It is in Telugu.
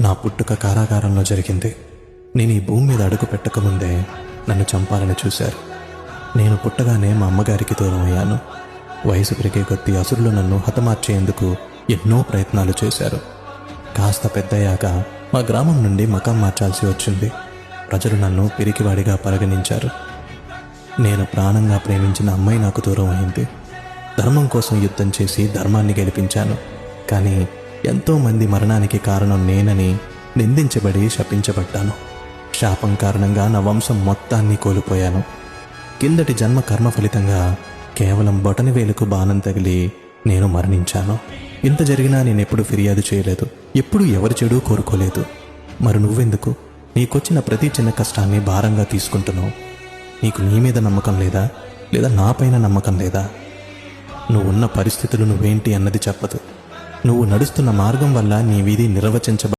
నా పుట్టుక కారాగారంలో జరిగింది. నేను ఈ భూమి మీద అడుగు పెట్టకముందే నన్ను చంపాలని చూశారు. నేను పుట్టగానే మా అమ్మగారికి దూరం అయ్యాను. వయసు పెరిగే కొద్దీ అసురులు నన్ను హతమార్చేందుకు ఎన్నో ప్రయత్నాలు చేశారు. కాస్త పెద్దయ్యాక మా గ్రామం నుండి మకాం మార్చాల్సి వచ్చింది. ప్రజలు నన్ను పిరికివాడిగా పరిగణించారు. నేను ప్రాణంగా ప్రేమించిన అమ్మాయి నాకు దూరం అయింది. ధర్మం కోసం యుద్ధం చేసి ధర్మాన్ని గెలిపించాను. కానీ ఎంతోమంది మరణానికి కారణం నేనని నిందించబడి శపించబడ్డాను. శాపం కారణంగా నా వంశం మొత్తాన్ని కోల్పోయాను. కిందటి జన్మ కర్మ ఫలితంగా కేవలం బొటనవేలుకు బాణం తగిలి నేను మరణించాను. ఇంత జరిగినా నేనెప్పుడు ఫిర్యాదు చేయలేదు, ఎప్పుడూ ఎవరి చెడు కోరుకోలేదు. మరి నువ్వెందుకు నీకొచ్చిన ప్రతి చిన్న కష్టాన్ని భారంగా తీసుకుంటున్నావు? నీకు నీ మీద నమ్మకం లేదా, లేదా నాపైన నమ్మకం లేదా? నువ్వున్న పరిస్థితులు నువ్వేంటి అన్నది చెప్పదు. నువ్వు నడుస్తున్న మార్గం వల్ల నీ వీధి నిర్వచించబ